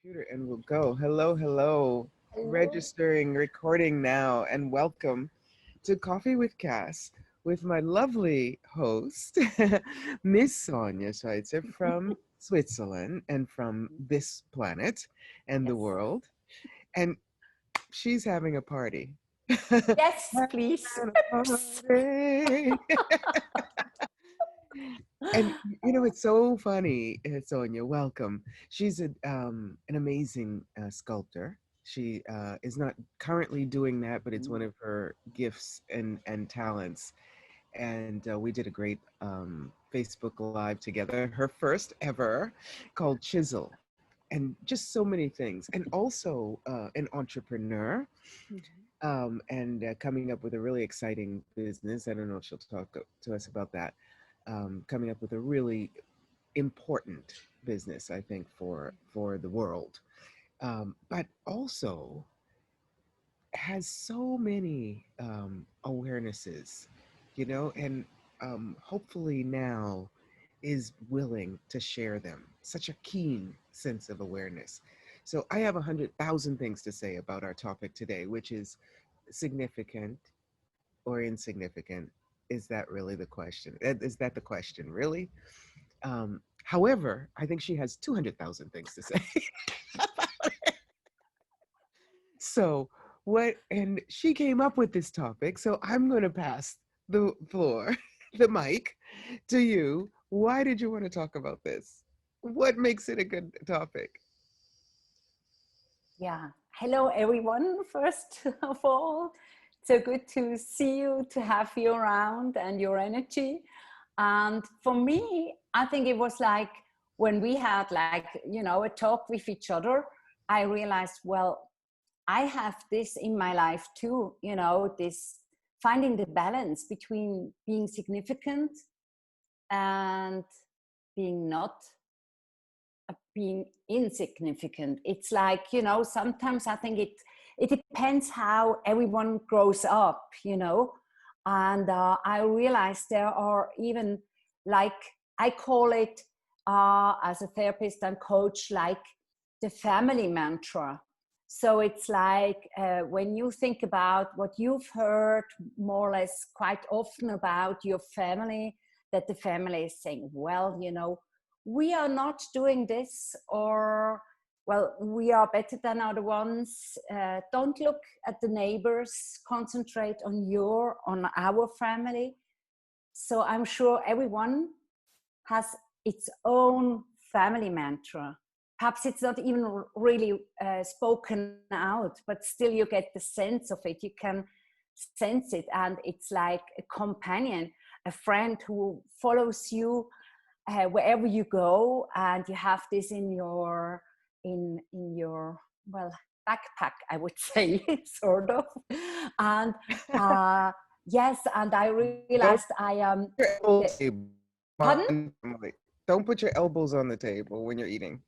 Computer and we'll go. Hello, hello. Hello. Registering, recording now, and welcome to Coffee with Cass with my lovely host, Miss Sonja Schweizer from Switzerland and from this planet and the Yes. world. And she's having a party. Yes, please. Having a Oops. party. And it's so funny, Sonia. Welcome. She's an amazing sculptor. She is not currently doing that, but it's one of her gifts and talents. And we did a great Facebook Live together, her first ever, called Chisel, and just so many things. And also an entrepreneur, and coming up with a really exciting business. I don't know if she'll talk to us about that. Coming up with a really important business, I think, for the world, but also has so many awarenesses, and hopefully now is willing to share them. Such a keen sense of awareness. So I have 100,000 things to say about our topic today, which is significant or insignificant. Is that really the question? Is that the question, really? However, I think she has 200,000 things to say. So, and she came up with this topic. So I'm going to pass the floor, the mic to you. Why did you want to talk about this? What makes it a good topic? Yeah. Hello, everyone. First of all, so good to see you, to have you around and your energy. And for me, I think it was like when we had a talk with each other, I realized, well, I have this in my life too, this finding the balance between being significant and being not being insignificant. It's like, sometimes I think it depends how everyone grows up, and I realize there are even, like, I call it as a therapist and coach, like the family mantra. So it's like when you think about what you've heard more or less quite often about your family, that the family is saying, well, we are not doing this, or, well, we are better than other ones. Don't look at the neighbors, concentrate on our family. So I'm sure everyone has its own family mantra. Perhaps it's not even really spoken out, but still you get the sense of it. You can sense it, and it's like a companion, a friend who follows you wherever you go, and you have this in your well, backpack, I would say, sort of. And yes, and I realized Don't I put your elbows on the the, table. pardon. Emily. Don't put your elbows on the table when you're eating.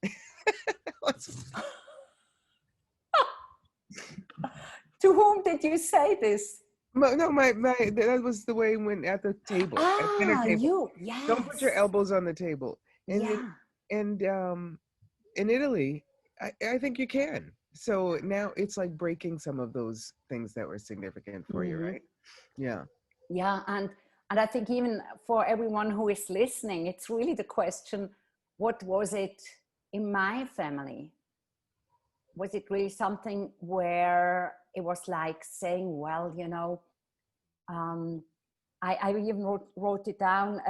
To whom did you say this? No, my that was the way when at the table, at dinner Ah, table. you, Don't put your yes. elbows on the table. And Yeah. in Italy, I think you can. So now it's like breaking some of those things that were significant for you, Mhm. right? Yeah. Yeah, and I think even for everyone who is listening, it's really the question, what was it in my family? Was it really something where it was like saying, well, um, I even wrote it down,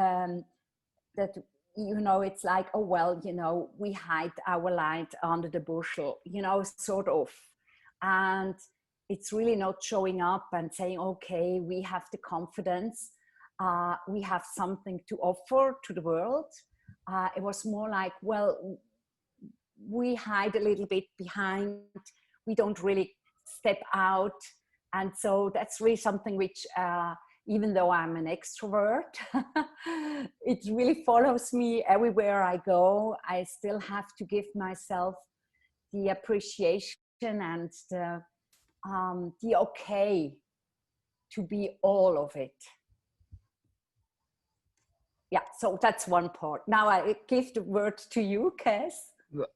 that, it's like, oh, well, we hide our light under the bushel, sort of. And it's really not showing up and saying, okay, we have the confidence, we have something to offer to the world. It was more like, well, we hide a little bit behind, we don't really step out. And so that's really something which, even though I'm an extrovert, it really follows me everywhere I go. I still have to give myself the appreciation and the okay to be all of it. Yeah, so that's one part. Now I give the word to you, Kass. Well,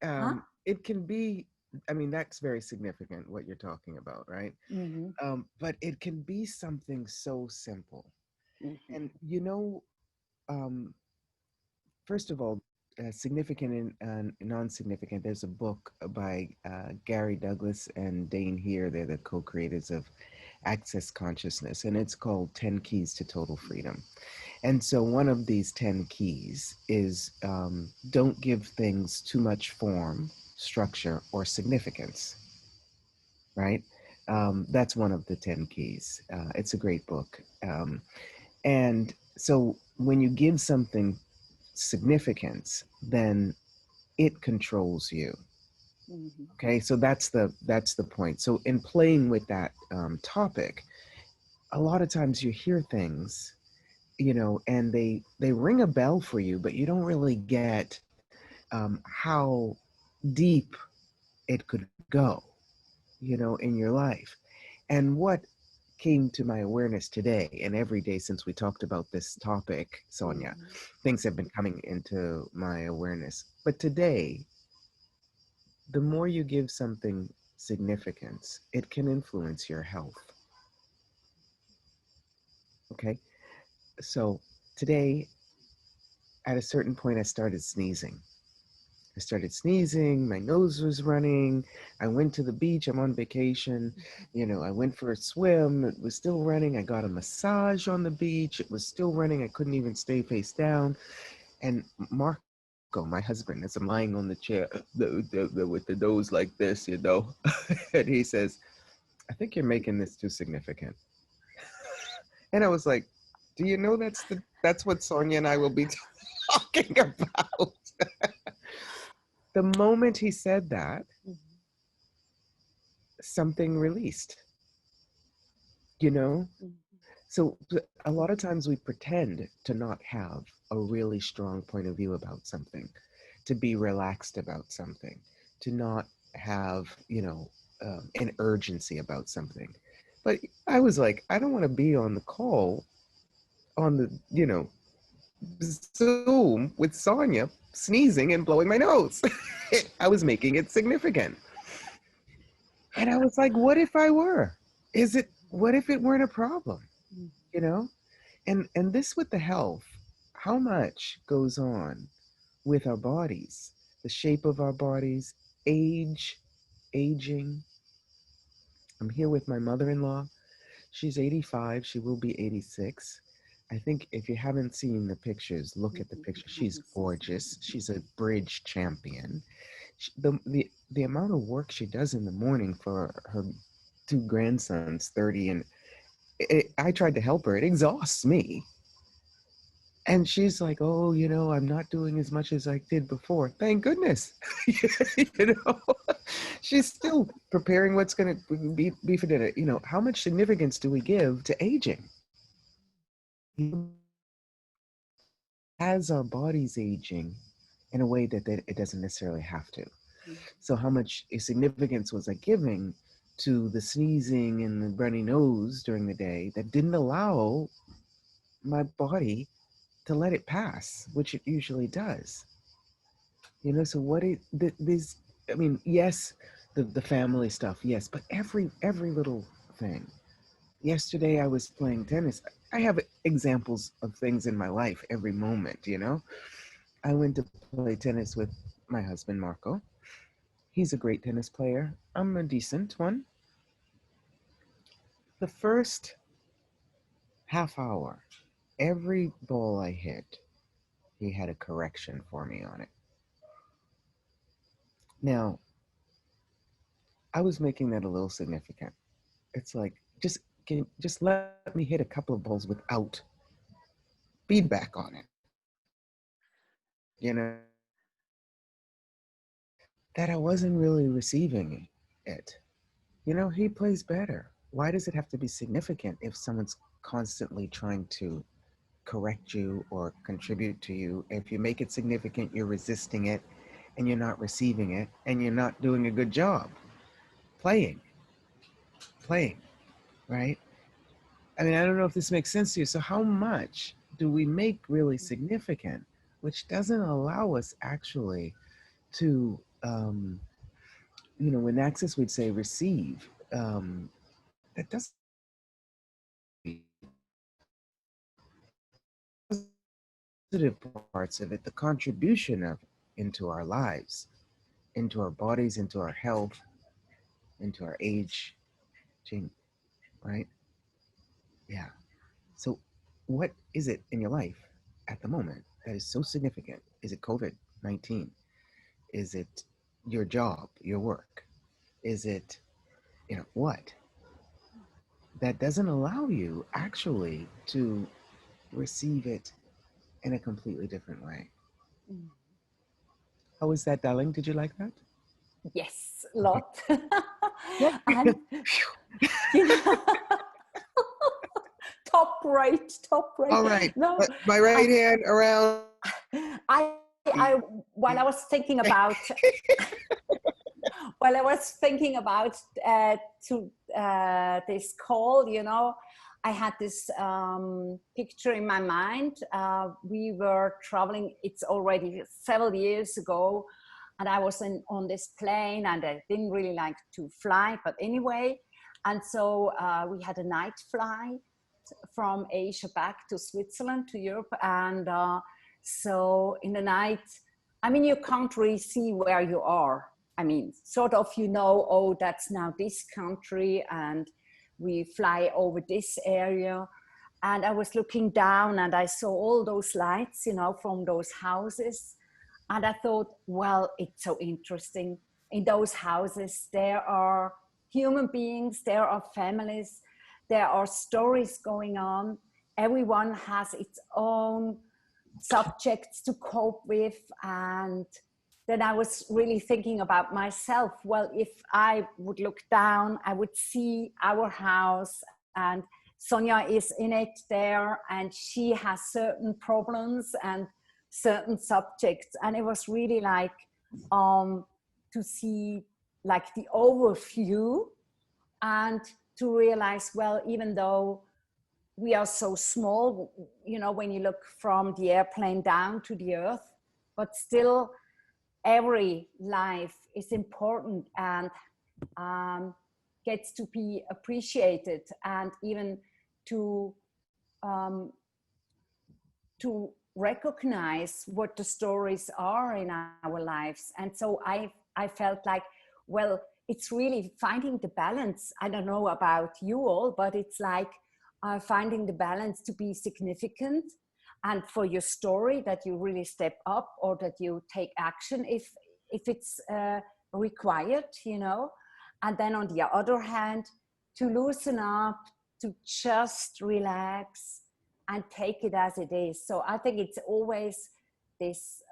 Huh? it can be, I mean, that's very significant what you're talking about, right? Mm-hmm. But it can be something so simple. And, Mm-hmm. um, first of all, significant and non-significant. There's a book by Gary Douglas and Dane Here. They're the co-creators of Access Consciousness, and it's called 10 Keys to Total Freedom. And so one of these 10 keys is don't give things too much form, structure, or significance, right? That's one of the 10 keys. It's a great book. And so when you give something significance, then it controls you. Mm-hmm. Okay, so that's the point. So in playing with that topic, a lot of times you hear things, and they ring a bell for you, but you don't really get how deep it could go, in your life. And what came to my awareness today and every day since we talked about this topic, Sonia, Mm-hmm. things have been coming into my awareness. But today, the more you give something significance, it can influence your health. Okay. So today, at a certain point, I started sneezing. I started sneezing, my nose was running. I went to the beach, I'm on vacation. I went for a swim, it was still running. I got a massage on the beach, it was still running. I couldn't even stay face down. And Marco, my husband, as I'm lying on the chair, with the nose like this, and he says, I think you're making this too significant. And I was like, do you know that's what Sonia and I will be talking about? The moment he said that, something released, you know? So a lot of times we pretend to not have a really strong point of view about something, to be relaxed about something, to not have, an urgency about something. But I was like, I don't want to be on the call on the, Zoom with Sonia sneezing and blowing my nose. I was making it significant. And I was like, what if I were? What if it weren't a problem? You know? And this with the health, how much goes on with our bodies, the shape of our bodies, aging. I'm here with my mother-in-law. She's 85, she will be 86. I think if you haven't seen the pictures, look at the picture. She's gorgeous. She's a bridge champion. The amount of work she does in the morning for her two grandsons, 30, and I tried to help her. It exhausts me. And she's like, oh, I'm not doing as much as I did before. Thank goodness. you know, she's still preparing what's going to be for dinner. How much significance do we give to aging? As our body's aging in a way that it doesn't necessarily have to. So how much significance was I giving to the sneezing and the runny nose during the day that didn't allow my body to let it pass, which it usually does. So what it this I mean, yes, the family stuff, yes, but every little thing. Yesterday I was playing tennis. I have examples of things in my life every moment. I went to play tennis with my husband Marco. He's a great tennis player. I'm a decent one. The first half hour, every ball I hit, he had a correction for me on it. Now, I was making that a little significant. It's like just let me hit a couple of balls without feedback on it. That I wasn't really receiving it. He plays better. Why does it have to be significant if someone's constantly trying to correct you or contribute to you? If you make it significant, you're resisting it and you're not receiving it and you're not doing a good job playing, playing, right? I mean, I don't know if this makes sense to you. So, how much do we make really significant, which doesn't allow us actually to when Access would say receive, that doesn't positive parts of it, the contribution of into our lives, into our bodies, into our health, into our age, right? Yeah. So, what is it in your life at the moment that is so significant? Is it COVID-19? Is it your job, your work? Is it, what? That doesn't allow you actually to receive it in a completely different way. Mm. How was that, darling? Did you like that? Yes, a Okay. lot. Yeah. And you know, top right. All right. No, My right I, hand around. I, while I was thinking about, while I was thinking about to this call, I had this picture in my mind. We were traveling. It's already several years ago, and I was on this plane, and I didn't really like to fly, but anyway, and so we had a night flight from Asia back to Switzerland to Europe, and so in the night, I mean, you can't really see where you are. I mean, sort of, oh, that's now this country, and we fly over this area. And I was looking down and I saw all those lights, from those houses. And I thought, well, it's so interesting. In those houses, there are human beings, there are families, there are stories going on. Everyone has its own subjects to cope with. And then I was really thinking about myself. Well, if I would look down, I would see our house, and Sonja is in it there, and she has certain problems and certain subjects. And it was really like to see like the overview, and to realize, well, even though we are so small, when you look from the airplane down to the earth, but still every life is important, and gets to be appreciated, and even to um, to recognize what the stories are in our lives. And so I felt like, well, it's really finding the balance. I don't know about you all, but it's like finding the balance to be significant, and for your story that you really step up, or that you take action if it's required, and then on the other hand, to loosen up, to just relax and take it as it is. So I think it's always this,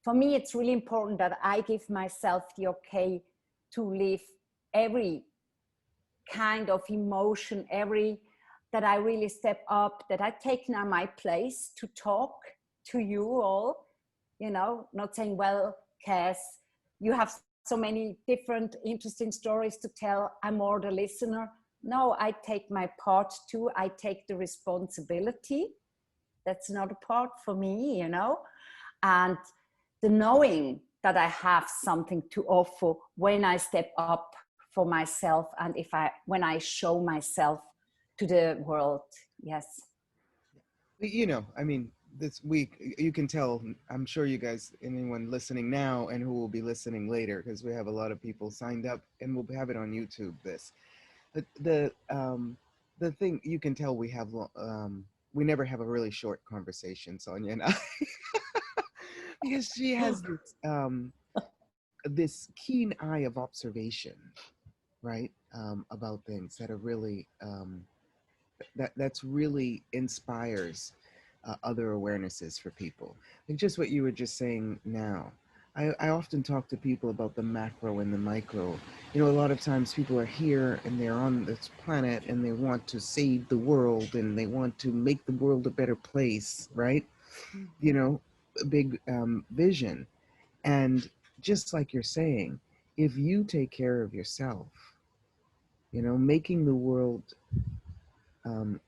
for me, it's really important that I give myself the okay to live every kind of emotion, that I really step up, that I take now my place to talk to you all, not saying, well, Kass, you have so many different interesting stories to tell, I'm more the listener. No, I take my part too. I take the responsibility. That's another part for me, and the knowing that I have something to offer when I step up for myself, and when I show myself to the world. Yes. I mean, this week, you can tell, I'm sure you guys, anyone listening now and who will be listening later, because we have a lot of people signed up, and we'll have it on YouTube, the thing you can tell, we never have a really short conversation, Sonja and I, because she has this keen eye of observation, right? About things that are really that's really inspires other awarenesses for people. Like just what you were just saying now. I often talk to people about the macro and the micro. A lot of times people are here and they're on this planet and they want to save the world and they want to make the world a better place, right? A big vision. And just like you're saying, if you take care of yourself, making the world um,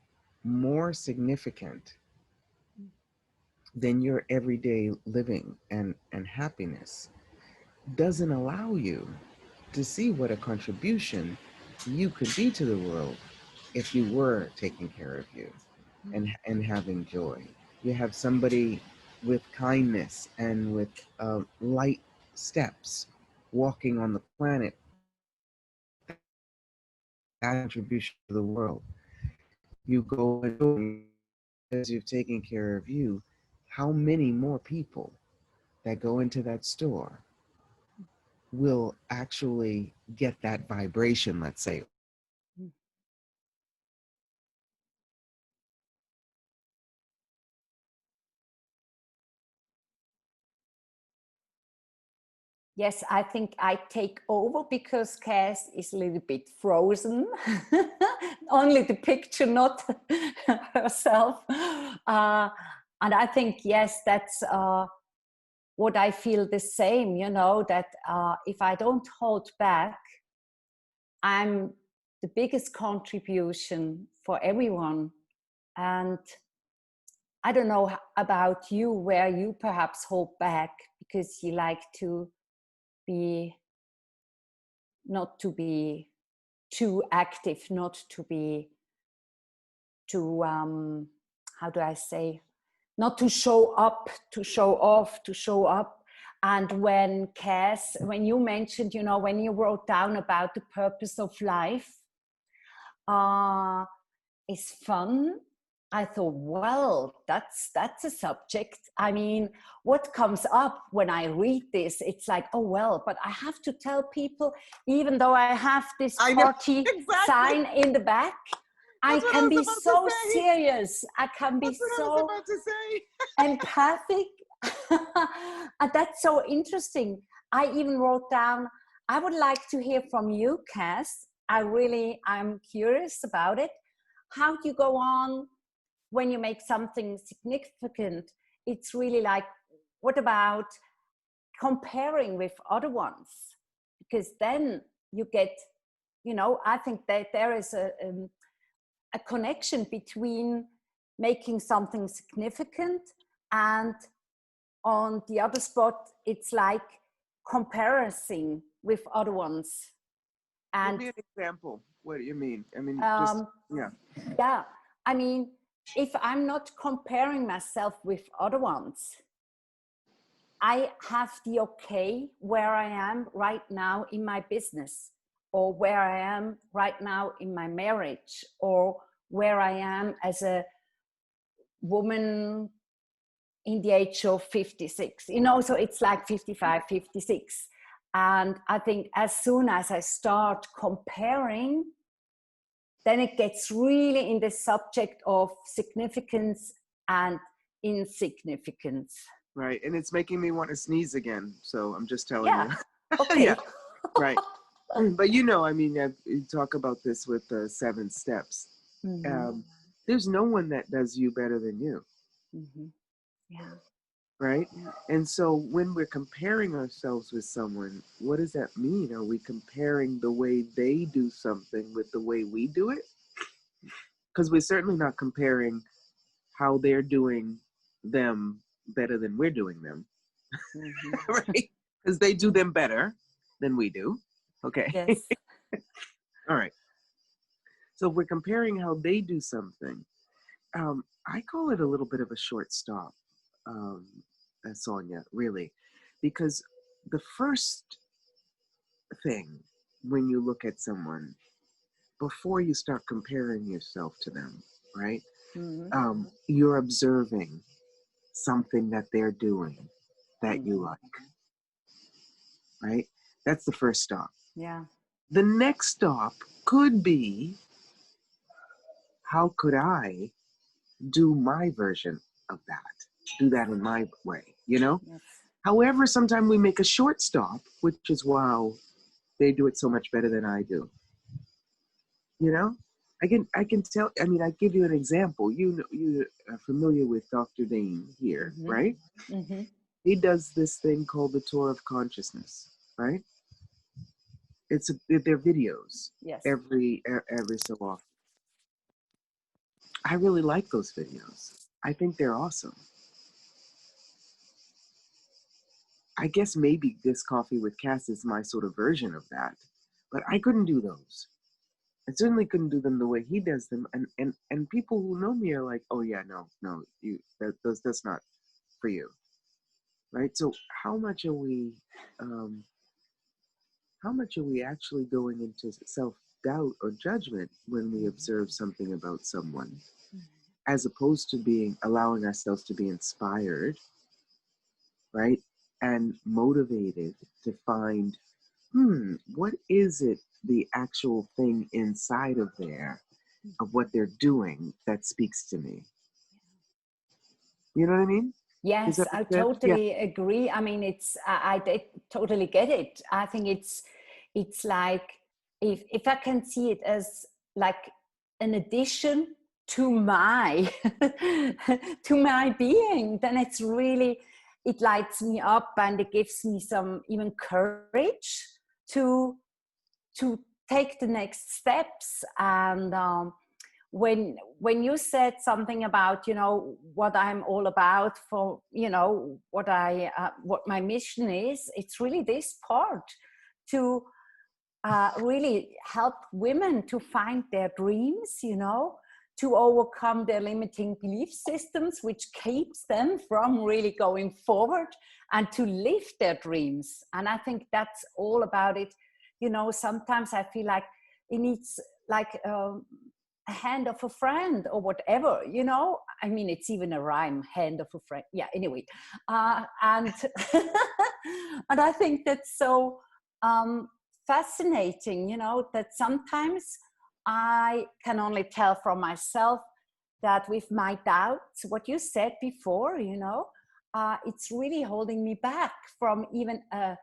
more significant than your everyday living and happiness, doesn't allow you to see what a contribution you could be to the world if you were taking care of you and having joy. You have somebody with kindness and with light steps walking on the planet. That contribution to the world. You go and because you've taken care of you, how many more people that go into that store will actually get that vibration, let's say, or that Yes, I think I take over because Kass is a little bit frozen. Only the picture, not herself. And I think, yes, that's what I feel the same, you know, that if I don't hold back, I'm the biggest contribution for everyone. And I don't know about you, where you perhaps hold back because you like to be, not to be too active, not to be too, how do I say, not to show up, to show off, to show up. And when Kass, when you mentioned, you know, when you wrote down about the purpose of life, uh, is fun. I thought, well, that's a subject. I mean, what comes up when I read this? It's like, oh well, but I have to tell people, even though I have this I know party exactly. sign in the back, I That's what I can was be about to so say. serious. I can be That's what I was so about to say. empathic. And that's so interesting. I even wrote down, I would like to hear from you, Kass. I'm curious about it. How do you go on when you make something significant? It's really like, what about comparing with other ones? Because then you get, you know, I think that there is a connection between making something significant and on the other spot, it's like comparison with other ones. Give And me an example. What do you mean? I mean, just, um, yeah. yeah, I mean, if I'm not comparing myself with other ones, I have the okay where I am right now in my business, or where I am right now in my marriage, or where I am as a woman in the age of 56, you know, so it's like 55, 56. And I think as soon as I start comparing, then it gets really in the subject of significance and insignificance. Right. And it's making me want to sneeze again. So I'm just telling Yeah, you. Yeah. okay. Right. But you know, I mean, you talk about this with the 7 steps. Mm-hmm. Um, there's no one that does you better than you. Mm-hmm. Yeah, Right. yeah. And so when we're comparing ourselves with someone, what does that mean? Are we comparing the way they do something with the way we do it? Because we're certainly not comparing how they're doing them better than we're doing them. Mm-hmm. Right? Because they do them better than we do. Okay. Yes. All right. So we're comparing how they do something. I call it a little bit of a short stop, um, Sonia, really, because the first thing when you look at someone, before you start comparing yourself to them, right? Mm-hmm. You're observing something that they're doing that you Mm-hmm. like, right? That's the first stop. Yeah. The next stop could be, how could I do my version of that? Do that in my way, you know? Yes. However, sometimes we make a short stop, which is, wow, they do it so much better than I do. You know, I can tell. I mean, I give you an example. You are familiar with Dr. Dane here, Mm-hmm. right? Mm-hmm. He does this thing called the tour of consciousness, right? They're videos Yes. every so often. I really like those videos. I think they're awesome. I guess maybe this coffee with Kass is my sort of version of that. But I couldn't do those. I certainly couldn't do them the way he does them. And people who know me are like, oh yeah, no, that's not for you. Right? So how much are we um how much are we actually going into self-doubt or judgment when we observe something about someone, as opposed to being allowing ourselves to be inspired, right? And motivated to find, what is it, the actual thing inside of there, of what they're doing that speaks to me? You know what I mean? Does Yes, that I make sense? Yeah. totally agree. I mean, I totally get it. I think it's like, if I can see it as like an addition to my to my being, then it's really, it lights me up, and it gives me some even courage to to take the next steps. And when you said something about, what I'm all about, for what my mission is, it's really this part, to really help women to find their dreams, to overcome their limiting belief systems, which keeps them from really going forward, and to live their dreams. And I think that's all about it. Sometimes I feel like it needs, like, a hand of a friend or whatever. I mean, it's even a rhyme, hand of a friend. Yeah, anyway. And and I think that's so fascinating, that sometimes I can only tell from myself that with my doubts, what you said before, it's really holding me back from even a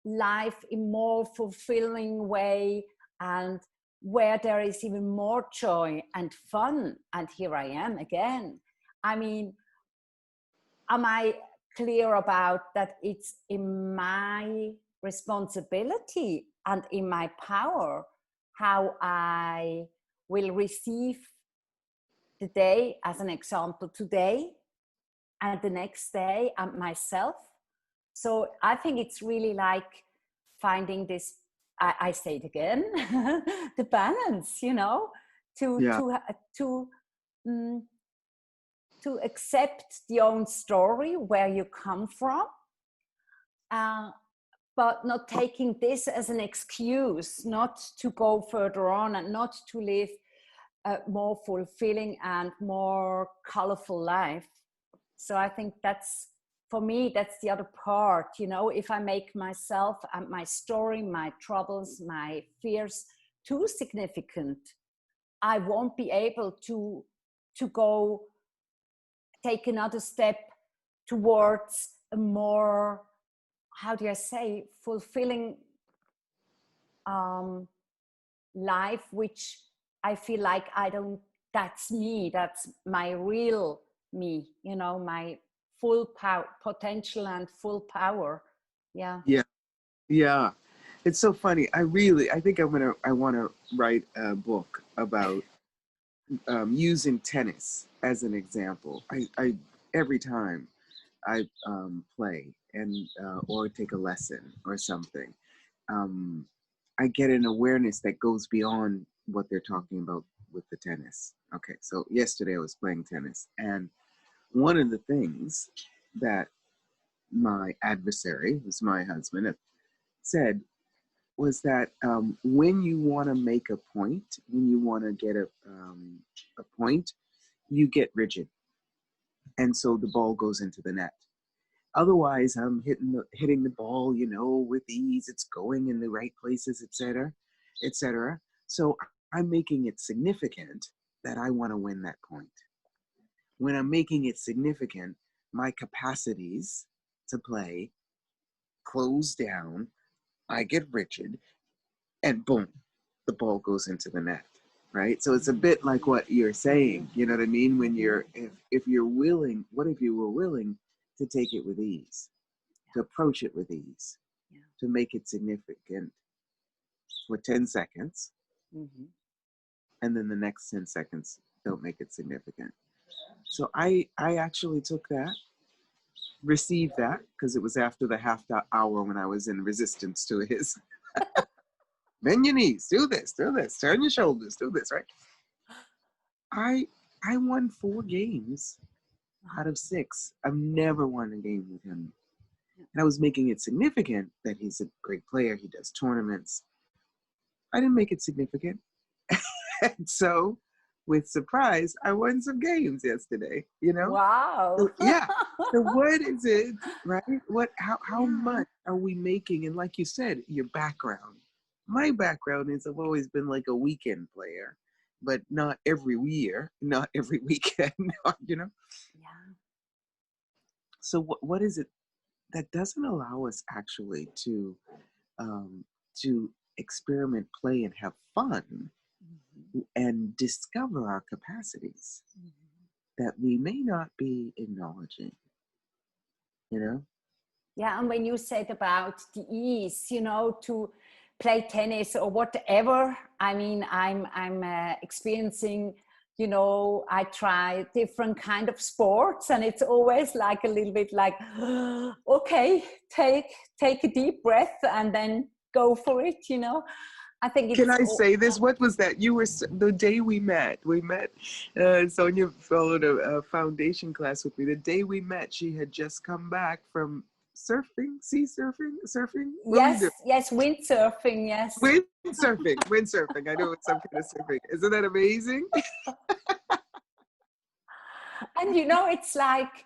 life in more fulfilling way, and where there is even more joy and fun. And here I am again. I mean, am I clear about that? It's in my responsibility and in my power how I will receive the day, as an example, today and the next day, and myself. So I think it's really like finding this, I say it again, the balance, to Yeah. to to mm, to accept the own story, where you come from, uh, but not taking this as an excuse not to go further on, and not to live a more fulfilling and more colorful life. So I think that's, for me, that's the other part. If I make myself and my story, my troubles, my fears too significant, I won't be able to go take another step towards a more, how do I say, fulfilling um, life, which I feel like I don't, that's me, that's my real me, my full power, potential and full power. Yeah. Yeah. Yeah. It's so funny. I think I want to write a book about using tennis as an example. I every time I play and or take a lesson or something, um, I get an awareness that goes beyond what they're talking about with the tennis. Okay, so yesterday I was playing tennis, and one of the things that my adversary, who's my husband, said was that when you want to make a point, when you want to get a point, you get rigid, and so the ball goes into the net. Otherwise, I'm hitting the ball, with ease. It's going in the right places, etc., etc. So I'm making it significant that I want to win that point. When I'm making it significant, my capacities to play close down. I get rigid, and boom, the ball goes into the net. Right. So it's a bit like what you're saying. You know what I mean? When if you're willing, what if you were willing to take it with ease, to approach it with ease, Yeah. to make it significant for 10 seconds, Mm-hmm. and then the next 10 seconds don't make it significant. So I actually took that received that because it was after the half hour when I was in resistance to his bend your knees, do this, turn your shoulders, do this, right? I I won 4 games out of 6. I've never won a game with him. And I was making it significant that he's a great player. He does tournaments. I didn't make it significant. And so, with surprise, I won some games yesterday, you know? Wow. So, yeah. So what is it, right? How Yeah. much are we making? And like you said, your background. My background is I've always been like a weekend player, but not every year, not every weekend, you know? Yeah. So what is it that doesn't allow us actually um, to experiment, play, and have fun Mhm. and discover our capacities Mhm. that we may not be acknowledging, you know? Yeah, and when you said about the ease, to play tennis or whatever, I mean, I'm experiencing, I try different kind of sports, and it's always like a little bit like, okay, take a deep breath and then go for it. I think Can it's I say this? What was that? You were the day we met. We met. Sonja followed a foundation class with me. The day we met, she had just come back from surfing, sea surfing. What were you doing? yes, windsurfing, yes. Windsurfing. I know it's some kind of surfing. Isn't that amazing? And it's like,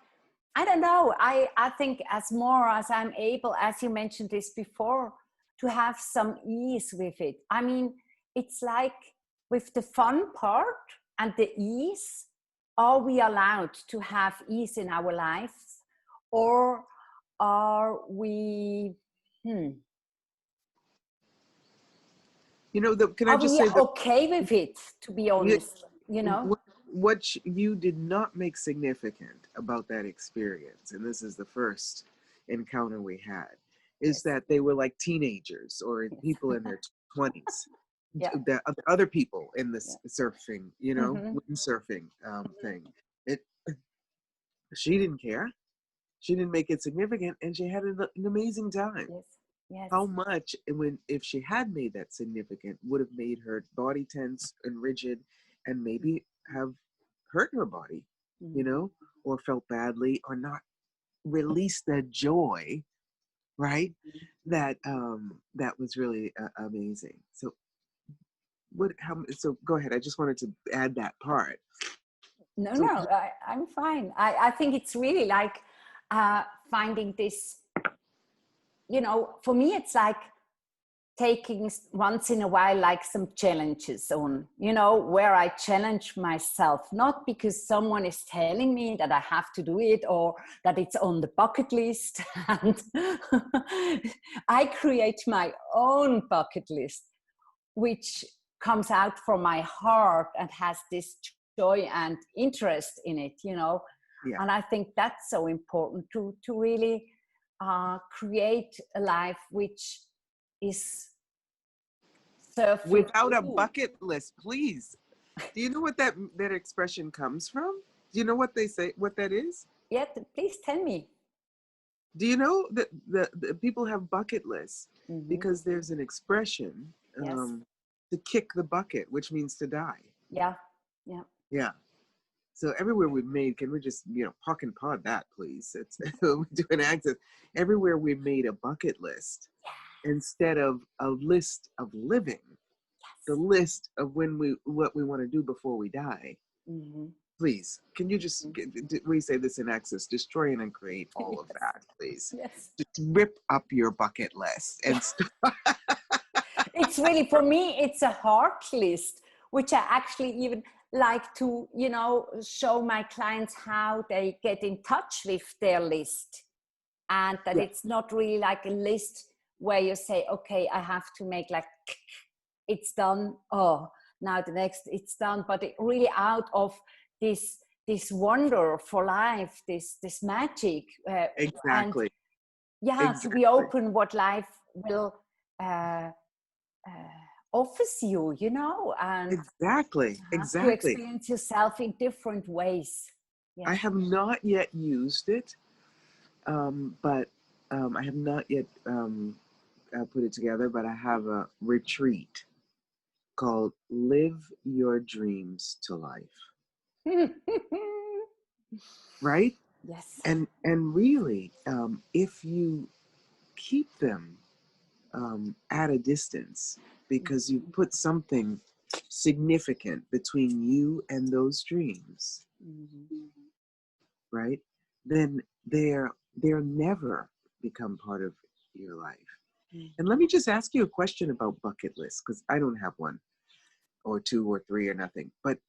I don't know, I think as more as I'm able, as you mentioned this before, to have some ease with it. I mean, it's like with the fun part and the ease, are we allowed to have ease in our lives, or are we Can I are just we say that okay with it, to be you- honest? what you did not make significant about that experience, and this is the first encounter we had, is Yes, that they were like teenagers or people yes. in their 20s. Yeah, The other people in yeah. this surfing, Mm-hmm. windsurfing Mm-hmm. thing. It She didn't care. She didn't make it significant, and she had an amazing time. Yes, yes. How much, when if she had made that significant, would have made her body tense and rigid, and maybe have hurt her body, Mm-hmm. or felt badly, or not released the joy, right? That was really amazing. So so go ahead. I just wanted to add that part. No, So no, I'm fine. I think it's really like finding this, for me, it's like taking once in a while, like some challenges on, where I challenge myself, not because someone is telling me that I have to do it or that it's on the bucket list. And I create my own bucket list, which comes out from my heart and has this joy and interest in it. yeah, And I think that's so important to really create a life which is served with without a you. bucket list, please. Do you know what that expression comes from? Do you know what they say? What that is? Yet, please tell me. Do you know that the people have bucket lists Mm-hmm. because there's an expression Yes. to kick the bucket, which means to die. Yeah. Yeah. Yeah. So everywhere we've made, can we just puck and pod that, please? It's we do an access. Everywhere we made a bucket list instead of a list of living, the list of what we want to do before we die. Mm-hmm. Please, can you just, we say this in Access, destroy and uncreate all of Yes. that, please. Yes. Just rip up your bucket list and It's really, for me, it's a heart list, which I actually even like to, show my clients how they get in touch with their list. And that yeah, it's not really like a list where you say, okay, I have to make like, it's done. Oh, now the next, it's done. But it really out of this wonder for life, this magic, and exactly, yeah, to be exactly, open what life will uh, offers you, and exactly, to exactly. experience yourself in different ways. I Yeah. have not yet used it but I have not yet put it together. But I have a retreat called "Live Your Dreams to Life." Right? Yes. And really, if you keep them at a distance because you put something significant between you and those dreams, Mhm. right? Then they're never become part of your life. And let me just ask you a question about bucket lists, because I don't have one or two or three or nothing. But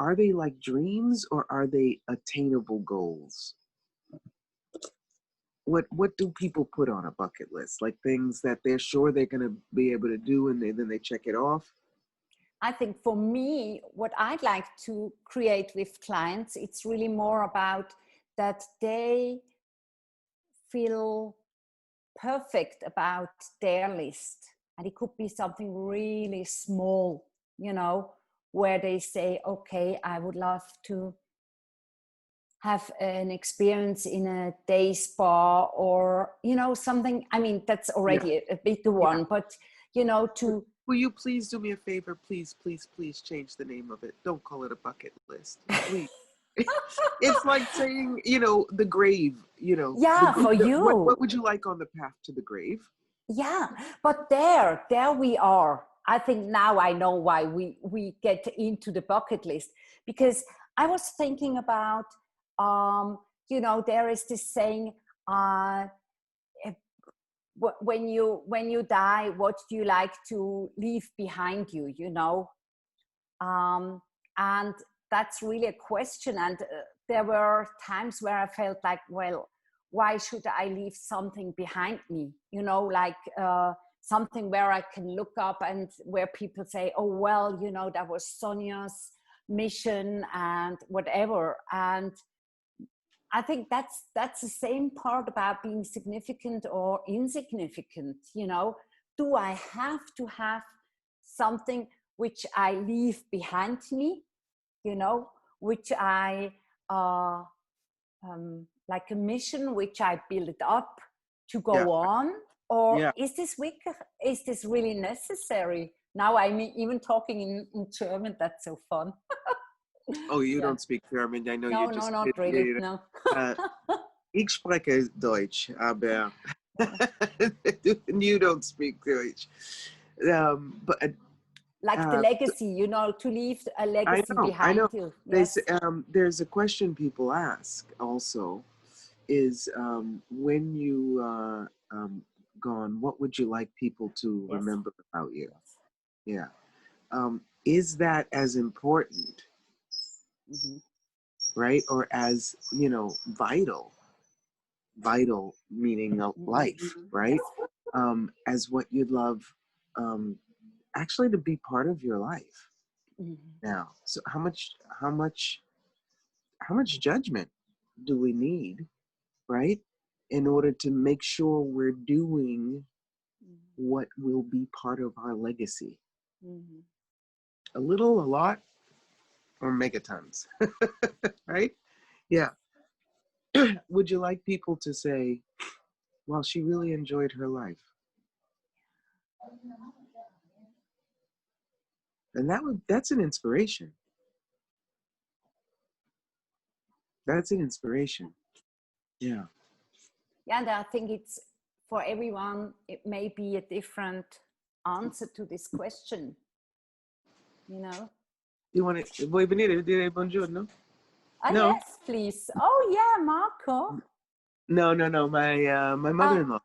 are they like dreams or are they attainable goals? What do people put on a bucket list? Like things that they're sure they're going to be able to do, and then they check it off. I think for me, what I'd like to create with clients, it's really more about that they feel perfect about their list. And it could be something really small, you know, where they say, okay, I would love to have an experience in a day spa, or, you know, something. I mean, that's Yeah, already a bigger yeah. one, but, you know, to, Will you please do me a favor? Please, please, please change the name of it. Don't call it a bucket list, please. It's like saying, the grave. yeah, for you. What would you like on the path to the grave? Yeah, but there we are. I think now I know why we get into the bucket list, because I was thinking about, you know, there is this saying, eh, when you die, what do you like to leave behind you? You know, and that's really a question. And there were times where I felt like, well, why should I leave something behind me? You know, like something where I can look up and where people say, oh, well, you know, that was Sonja's mission and whatever. And I think that's the same part about being significant or insignificant. You know, do I have to have something which I leave behind me? You know, which I like a mission which I build up to Yeah, go on, or yeah. is this weak? Is this really necessary? Now I'm even talking in German. That's so fun. Oh, you Yeah. don't speak German. I know you No, no, just not yeah, really. No. uh, ich spreche Deutsch, aber you don't speak Deutsch. But Like the uh, legacy, you know, to leave a legacy I behind know. you. They Yes. say, there's a question people ask also is when you gone, what would you like people to Yes. remember about you? Yes. Yeah. Is that as important, Mm-hmm. right? Or as, vital meaning of Mm-hmm. life, right? Yes. As what you'd love um, actually to be part of your life Mm-hmm. now. So how much, how much judgment do we need, right? In order to make sure we're doing what will be part of our legacy. Mm-hmm. A little, a lot, or megatons, right? Yeah. Would you like people to say, well, she really enjoyed her life? And that's an inspiration. That's an inspiration. Yeah. Yeah, and I think it's for everyone, it may be a different answer to this question, you know? You want to, vuoi venire a dire buongiorno? Ah, No, yes, please. Oh, yeah, Marco. no. My Uh, mother-in-law.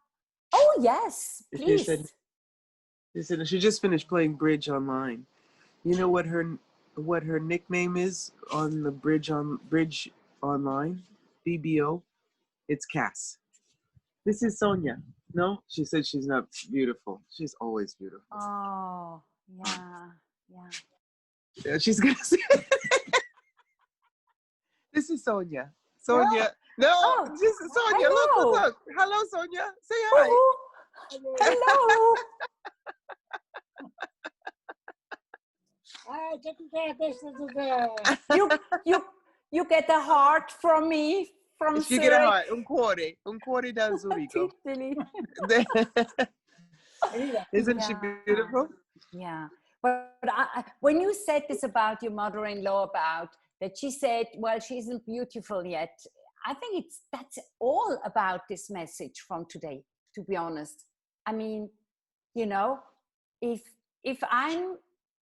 oh, yes, She please. said, she just finished playing bridge online. You know what her nickname is on the bridge online? BBO. It's Kass. This is Sonja. No, she said she's not beautiful. She's always beautiful. Oh, yeah, yeah. Yeah, she's gonna say, this is Sonja. No, Sonja. No, oh, this is Sonja. hello. Look. Hello, Sonja. Say hi. Ooh, hello. Ah, take care, this is the You, you, you get a heart from me from She get a Zurich. heart. Un cuore da Zurigo. Totally. Isn't she Yeah. beautiful? Yeah. But when you said this about your mother-in-law, about that she said, well, she isn't beautiful yet, I think that's all about this message from today, to be honest. I mean, you know, if I'm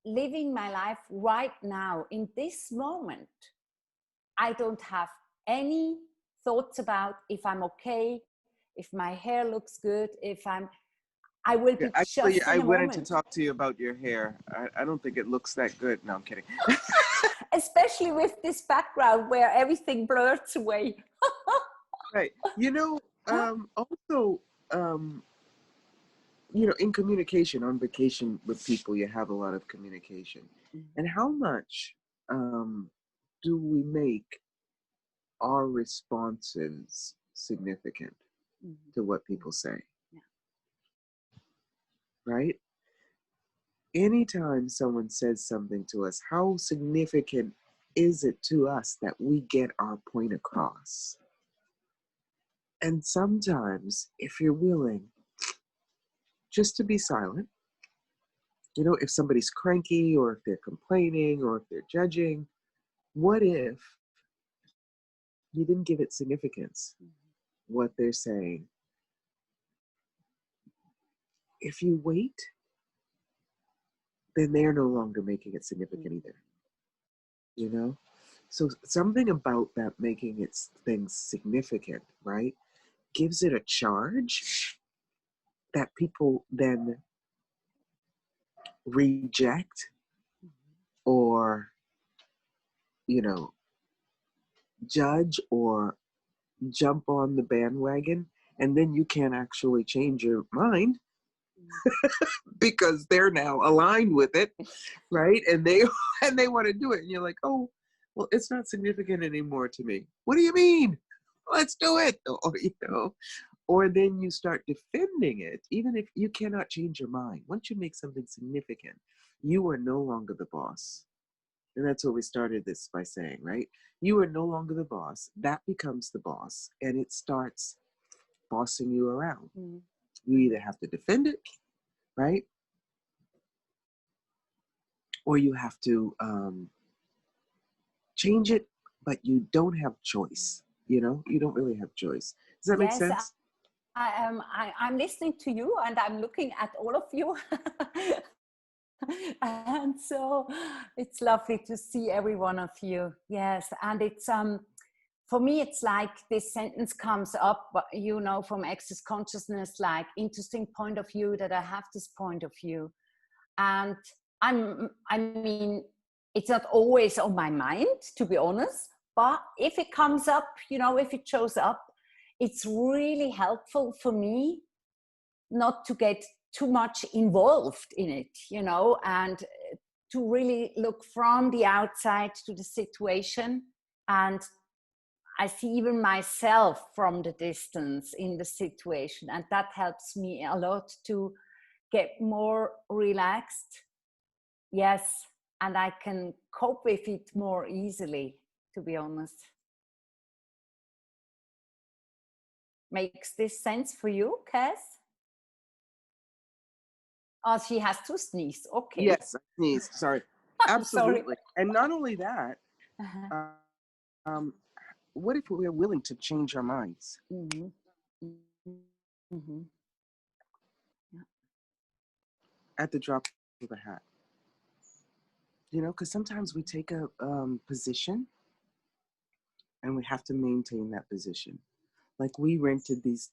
living my life right now in this moment, I don't have any thoughts about if I'm okay, if my hair looks good, if I will Yeah, be actually, just I in a wanted to moment. talk to you about your hair. I don't think it looks that good. No, I'm kidding. Especially with this background where everything blurs away. Right. Also, um, in communication, on vacation with people, you have a lot of communication. And how much um, do we make our responses significant to what people say? Yeah. Right? Anytime someone says something to us, how significant is it to us that we get our point across? And sometimes, if you're willing just to be silent, if somebody's cranky or if they're complaining or if they're judging, what if you didn't give it significance, what they're saying? If you wait, then they're no longer making it significant either, you know? So something about that making it things significant, right, gives it a charge that people then reject or, you know, judge or jump on the bandwagon. And then you can't actually change your mind because they're now aligned with it, right? And they and they want to do it. And you're like, oh, well, it's not significant anymore to me. What do you mean? Let's do it. Or then you start defending it, even if you cannot change your mind. Once you make something significant, you are no longer the boss. And that's what we started this by saying, right? You are no longer the boss. That becomes the boss, and it starts bossing you around. You either have to defend it, right? Or you have to change it, but you don't have choice. You don't really have choice. Does that make Yes, sense? I'm listening to you and I'm looking at all of you. And so it's lovely to see every one of you. Yes. And it's for me, it's like this sentence comes up, from Access Consciousness, like interesting point of view that I have this point of view. And I mean, it's not always on my mind, to be honest, but if it comes up, if it shows up, it's really helpful for me not to get too much involved in it, and to really look from the outside to the situation. And I see even myself from the distance in the situation. And that helps me a lot to get more relaxed. Yes. And I can cope with it more easily, to be honest. Makes this sense for you, Kass? Oh, she has to sneeze. Okay. Yes, I sneezed. Sorry. I'm sorry. Absolutely. And not only that, Uh-huh. um, what if we're willing to change our minds Mm-hmm. Mm-hmm. Yeah. at the drop of a hat? Because sometimes we take a position and we have to maintain that position. Like we rented these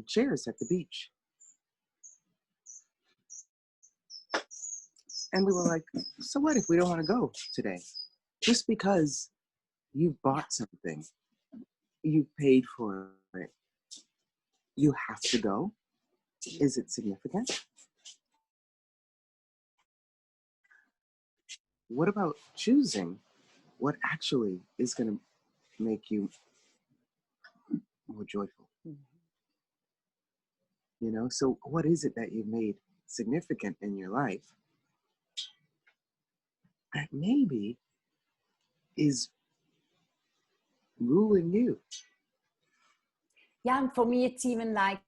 chairs at the beach, and we were like, so what if we don't want to go today? Just because you bought something, you paid for it, you have to go. Is it significant? What about choosing what actually is going to make you more joyful? So what is it that you've made significant in your life that maybe is ruling you. Yeah, and for me, it's even like,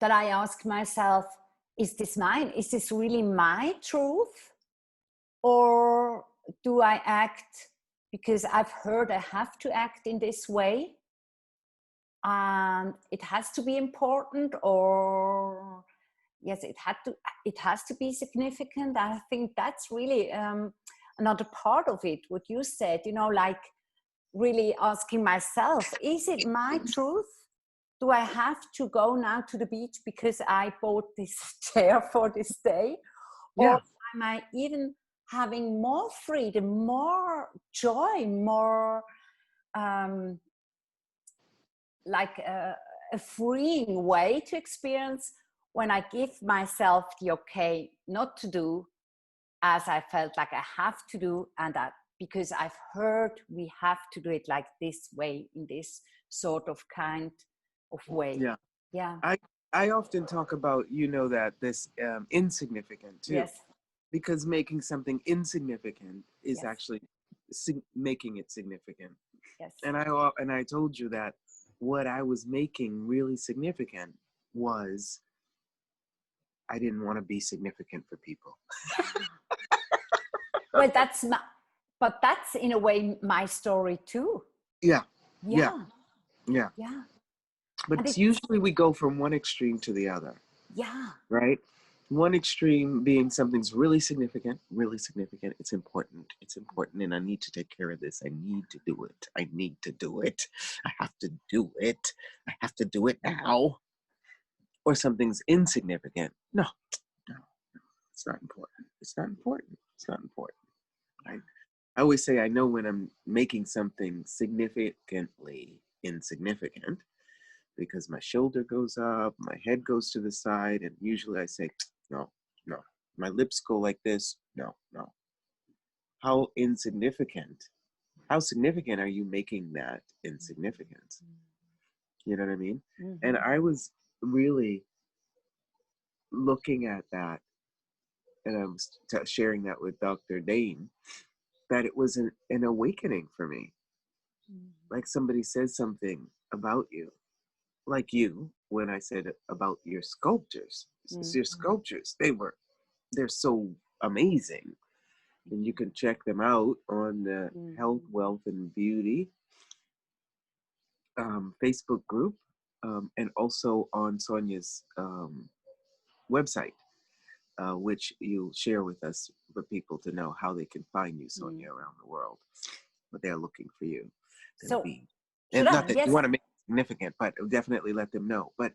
that I ask myself, is this mine? Is this really my truth? Or do I act because I've heard I have to act in this way and it has to be important? Or yes, it has to be significant. I think that's really another part of it, what you said, like really asking myself, is it my truth? Do I have to go now to the beach because I bought this chair for this day? Or Yeah. am I even having more freedom, more joy, more like a freeing way to experience when I give myself the okay not to do as I felt like I have to do, and that because I've heard we have to do it like this way, in this sort of kind of way. Yeah. Yeah. I often talk about, that this insignificant too, Yes. because making something insignificant is Yes. actually making it significant. Yes. And I told you that what I was making really significant was I didn't want to be significant for people. Well, but that's in a way my story too. Yeah, yeah, Yeah. yeah. Yeah. And But it's, usually we go from one extreme to the other, yeah. right? One extreme being something's really significant, really significant. It's important, and I need to take care of this. I need to do it. I need to do it. I have to do it. I have to do it now. Or something's insignificant. No, no, it's not important. It's not important. It's not important. Right? I always say I know when I'm making something significantly insignificant because my shoulder goes up, my head goes to the side, and usually I say, no, no. My lips go like this, no, no. How insignificant, how significant are you making that insignificant? You know what I mean? And Mm-hmm. I was really looking at that, and I was sharing that with Dr. Dane, that it was an awakening for me. Like somebody says something about you, like you, when I said about your sculptures. Your sculptures, they're so amazing. And you can check them out on the Health, Wealth, and Beauty Facebook group, and also on Sonja's website, which you'll share with us for people to know how they can find you, Sonja, around the world. But they're looking for you to So be, should and I? not that you Yes. want to make it significant, but definitely let them know. But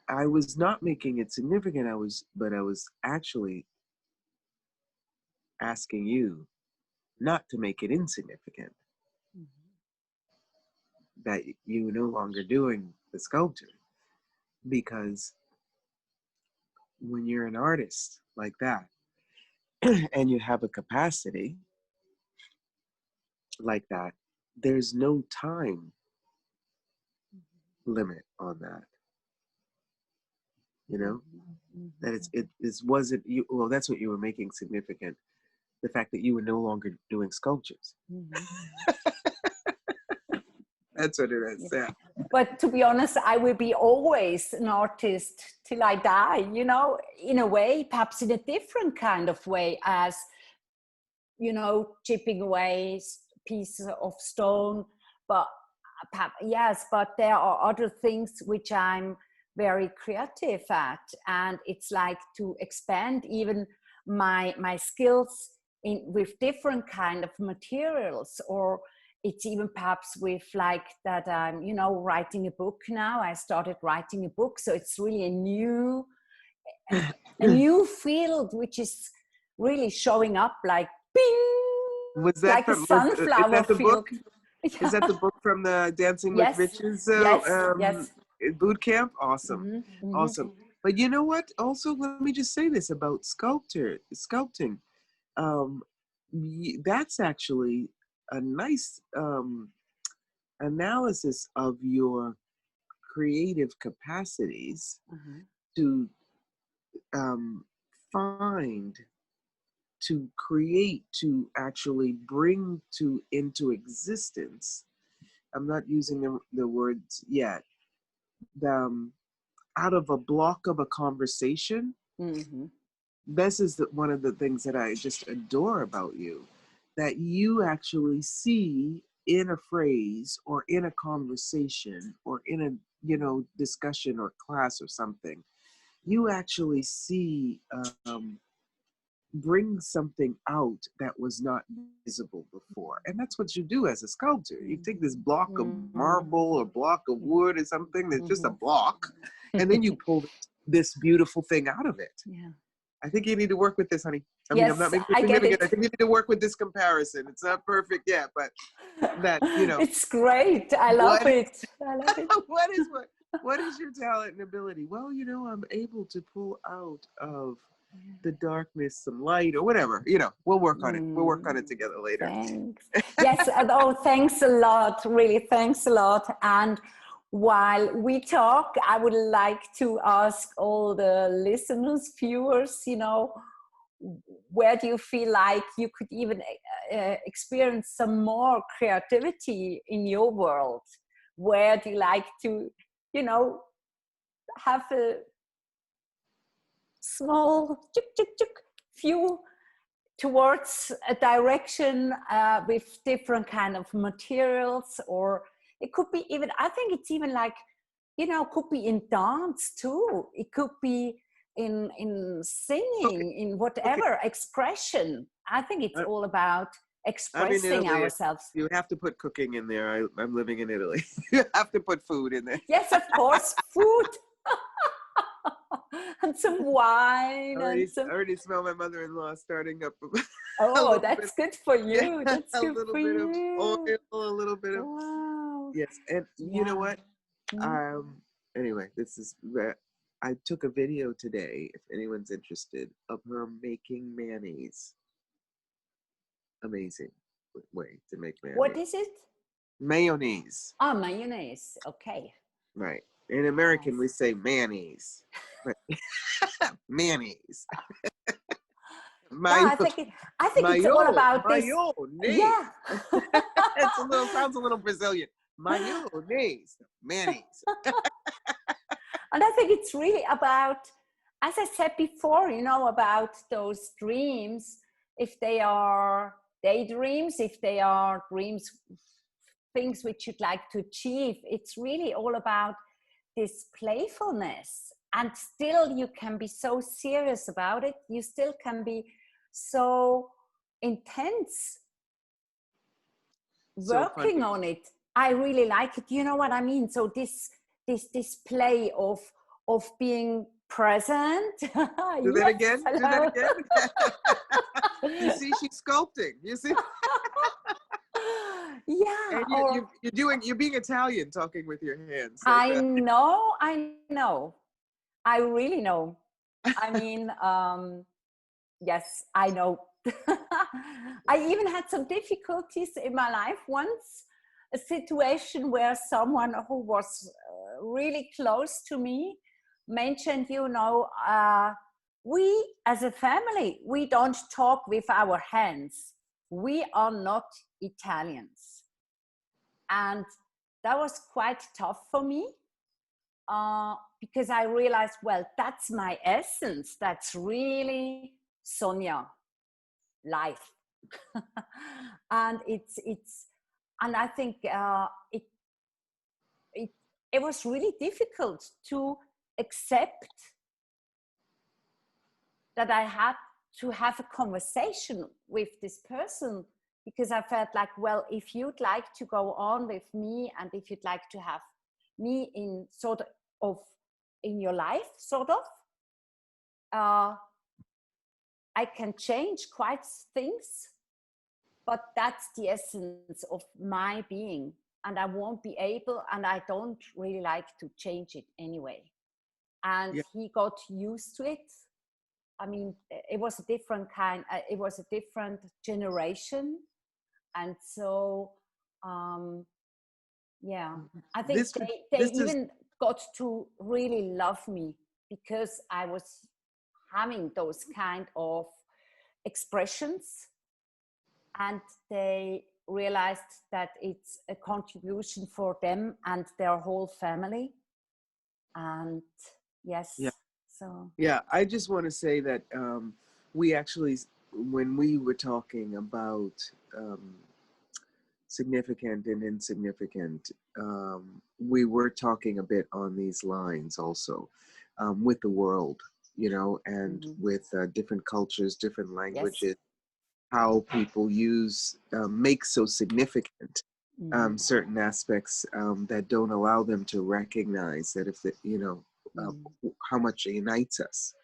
I was not making it significant. But I was actually asking you not to make it insignificant. That you're no longer doing the sculpture, because when you're an artist like that and you have a capacity like that, there's no time limit on that. You know that it this wasn't you. Well, that's what you were making significant. The fact that you were no longer doing sculptures. That's what it is. Yeah. But to be honest, I will be always an artist till I die, in a way, perhaps in a different kind of way, as, chipping away pieces of stone. But yes, but there are other things which I'm very creative at. And it's like to expand even my skills with different kind of materials, or it's even perhaps with like that I'm writing a book now. I started writing a book, so it's really a new field which is really showing up like bing, Was that like a from? Is sunflower that the book? field. Is that the book from the Dancing with Yes, Witches yes, yes. boot camp? Awesome, Mm-hmm, mm-hmm, awesome. But you know what? Also, let me just say this about sculpting. Um, that's actually a nice analysis of your creative capacities mm-hmm. to um, find to create, to actually bring to into existence. I'm not using the words yet. The, out of a block of a conversation. Mm-hmm. This is one of the things that I just adore about you, that you actually see in a phrase or in a conversation or in a discussion or class or something, you actually see bring something out that was not visible before. And that's what you do as a sculptor. You take this block of marble or block of wood or something that's just a block, and then you pull this beautiful thing out of it. Yeah. I think you need to work with this, honey. I mean, I'm Yes, not making I get significant. it. I think you need to work with this comparison. It's not perfect yet, but that, It's great. I love what is, it. I love it. what is your talent and ability? Well, I'm able to pull out of the darkness some light or whatever. We'll work on it. We'll work on it together later. Thanks. Yes. Oh, thanks a lot. Really, thanks a lot. And while we talk, I would like to ask all the listeners, viewers, where do you feel like you could even experience some more creativity in your world? Where do you like to, have a small view towards a direction with different kind of materials? Or it could be even, I think it's even like, could be in dance too. It could be in singing, in whatever expression. I think it's all about I'm in expressing Italy. ourselves. You have to put cooking in there. I'm living in Italy. You have to put food in there. Yes, of course, food. And some wine I and some. already smell my mother-in-law starting up. Oh, that's good for you. Yeah, That's a good little for bit of oil, you. a little bit of Wow. yes. And you know Yeah. what? Anyway, this is I took a video today, if anyone's interested, of her making mayonnaise. Amazing way to make What mayonnaise. is it? Mayonnaise. Ah, mayonnaise. Okay. Right. In American, we Nice. say mayonnaise. Mayonnaise. Yeah, Mayo, I think it's all about this. mayonnaise. Yeah. Sounds a little Brazilian. Mayonnaise, mayonnaise. And I think it's really about, as I said before, about those dreams, if they are daydreams, if they are dreams, things which you'd like to achieve, it's really all about this playfulness. And still you can be so serious about it. You still can be so intense So working funny. on it. I really like it. You know what I mean? So this play of being present. Do that Yes, again. Do that hello. again. You see, she's sculpting. You see, Yeah, and or you're being Italian, talking with your hands like I that. know, I really know. I mean, yes, I know. I even had some difficulties in my life once, a situation where someone who was really close to me mentioned, we as a family, we don't talk with our hands. We are not Italians. And that was quite tough for me because I realized, well, that's my essence. That's really Sonja life. And and I think it it was really difficult to accept that I had to have a conversation with this person, because I felt like, well, if you'd like to go on with me and if you'd like to have me in sort of in your life, sort of, I can change quite things, but that's the essence of my being. And I won't be able, and I don't really like to change it anyway. And Yeah. he got used to it. I mean, it was a different it was a different generation. And so, yeah, I think This they this is even got to really love me because I was having those kind of expressions, and they realized that it's a contribution for them and their whole family. And Yeah. yes, so Yeah. I just want to say that we actually, when we were talking about um, significant and insignificant, we were talking a bit on these lines also with the world, and with different cultures, different yes. languages, how people make so significant certain aspects that don't allow them to recognize that if uh, how much unites us,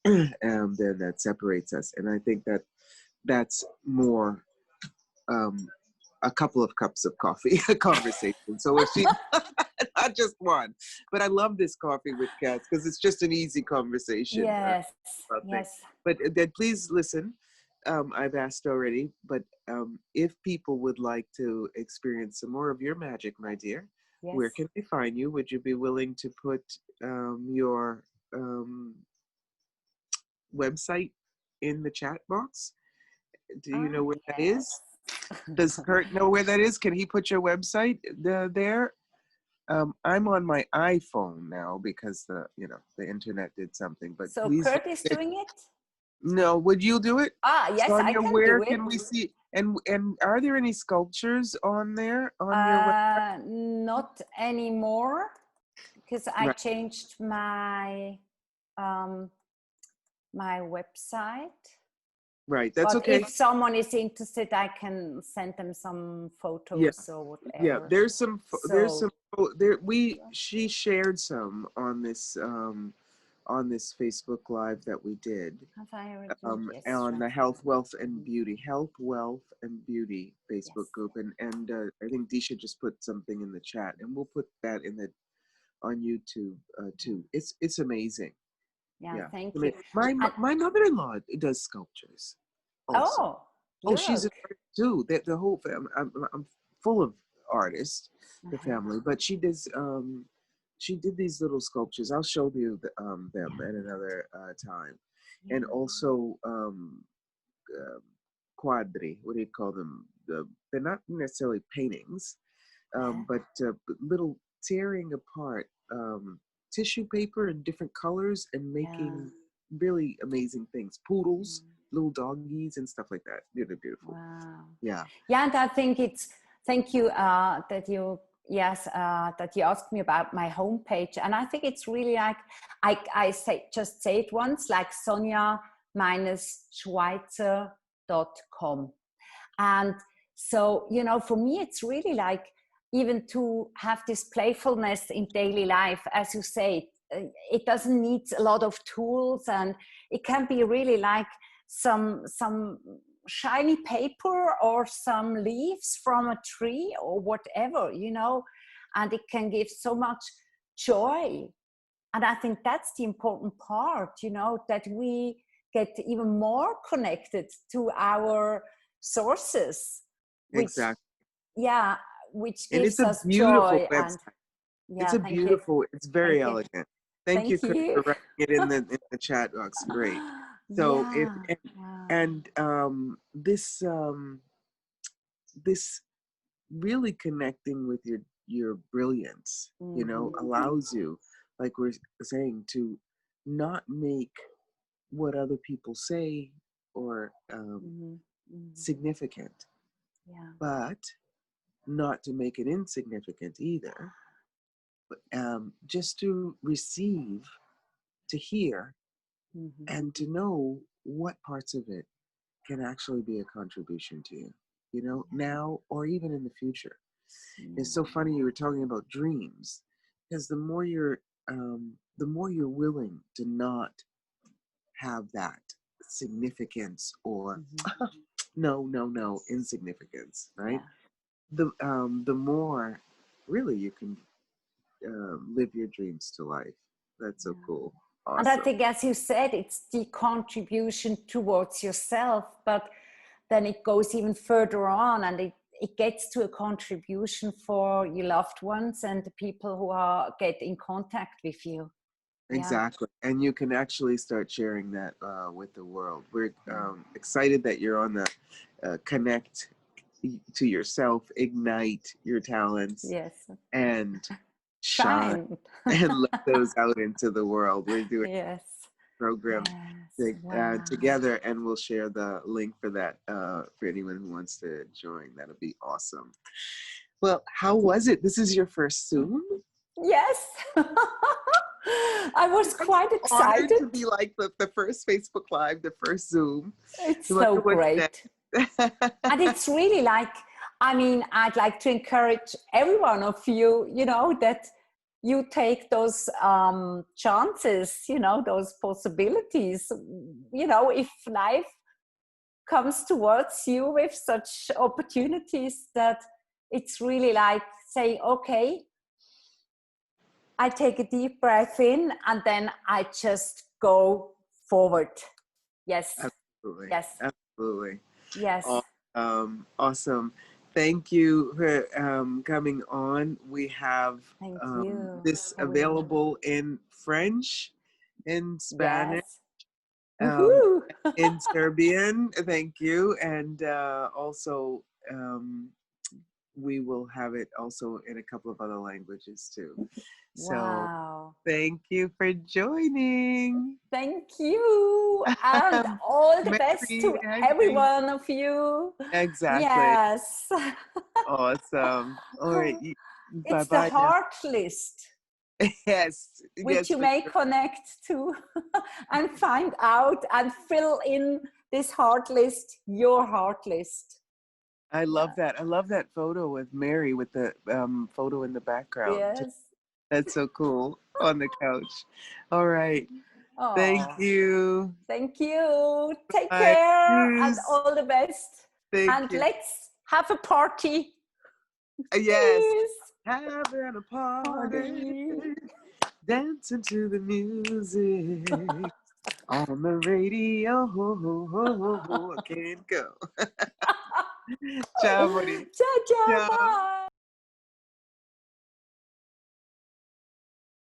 then that separates us. And I think that that's more um, a couple of cups of coffee a conversation. So if she, not just one, but I love this coffee with Kass because it's just an easy conversation Yes, about things. yes, But then please listen. I've asked already, but if people would like to experience some more of your magic, my dear, where yes. can they find you? Would you be willing to put your website in the chat box? Do you Ah, know where that yes. is? Does Kurt know where that is? Can he put your website there? I'm on my iPhone now because the internet did something. But So please, Kurt is doing it? no, would you do it, Ah, yes, I Sonja? can Where do can it. we see? And are there any sculptures on there on your web? Not anymore, because I Right, changed um, my website. right. That's But okay. if someone is interested, I can send them some Yeah, photos or yeah. whatever. There's some So there. She shared some on this Facebook Live that we did. have I already? Yes, On the Health, transformation. Wealth, and Beauty, Health, Wealth, and Beauty Facebook Yes. group, and I think Disha just put something in the chat, and we'll put that in the on YouTube too. It's amazing. Yeah, Yeah, thank I you. mean, And my mother-in-law does sculptures, also. oh, Oh, she's an look. artist too. The whole family. I'm full of artists, the Uh-huh. family, but she did these little sculptures. I'll show you them at another time, and Yeah. also uh, quadri. What do you call them? They're not necessarily paintings, Uh-huh. but little tearing apart tissue paper in different colors and Yeah. making really amazing things. Poodles, Mm. little doggies, and stuff like that. Really beautiful. Wow. Yeah. Yeah, and I think it's thank you that you yes that you asked me about my homepage, and I think it's really like I say it once like Sonja-Schweizer.com, and so for me it's really like even to have this playfulness in daily life, as you say. It doesn't need a lot of tools, and it can be really like some shiny paper or some leaves from a tree or whatever, and it can give so much joy. And I think that's the important part, that we get even more connected to our sources, which, Exactly. yeah, which And it's gives a us beautiful joy. And website. It's yeah, a thank you. beautiful, it's very Thank you. elegant. Thank you, Thank Kurt, you. for writing it in the chat box. Great. So if Yeah. Wow. and this really connecting with your brilliance, Mm-hmm. allows you, like we're saying, to not make what other people say or Mm-hmm. Mm-hmm. significant, Yeah. but not to make it insignificant either. But just to receive, to hear, Mm-hmm. and to know what parts of it can actually be a contribution to you, now or even in the future. It's so funny you were talking about dreams, because the more you're willing to not have that significance or Mm-hmm. no insignificance, right? Yeah. The more really you can live your dreams to life. That's so Yeah. cool. And I Awesome. think, as you said, it's the contribution towards yourself, but then it goes even further on, and it gets to a contribution for your loved ones and the people who get in contact with you. Yeah. Exactly. And you can actually start sharing that with the world. We're excited that you're on the connect to yourself, ignite your talents, Yes. and shine Shine. and let those out into the world. We're doing Yes. a program Yes. Wow. together, and we'll share the link for that for anyone who wants to join. That'll be awesome. Well, how was it? This is your first Zoom? Yes. I was I'm quite so honored excited. to be like the first Facebook Live, the first Zoom. It's I so wonder what's next. great. And it's really like, I mean, I'd like to encourage every one of you, you know, that you take those chances, you know, those possibilities. You know, if life comes towards you with such opportunities, that it's really like saying, okay, I take a deep breath in and then I just go forward. Yes, Absolutely. yes, Absolutely. yes. Awesome. Thank you for coming on. We have Thank you, this everyone. available in French, in Spanish, Yes. um, Woohoo! in Serbian. Thank you. And also, we will have it also in a couple of other languages too. So Wow. thank you for joining. Thank you. And all the best Mary, to every Henry. one of you. Exactly. Yes. Awesome. All right. Bye It's the bye now. heart list, Yes. which Yes, you for may sure. connect to and find out and fill in this heart list, your heart list. I Yeah. love that. I love that photo with Mary with the photo in the background. Yes. That's so cool on the couch. All right. Thank Oh, you. thank you. Take Bye. care and Cheers. all the best. Thank And you. let's have a party. Yes. Cheers. Having a party. Party. Dancing to the music. On the radio. I can't go. Ciao, buddy. Ciao, ciao, Ciao. bye.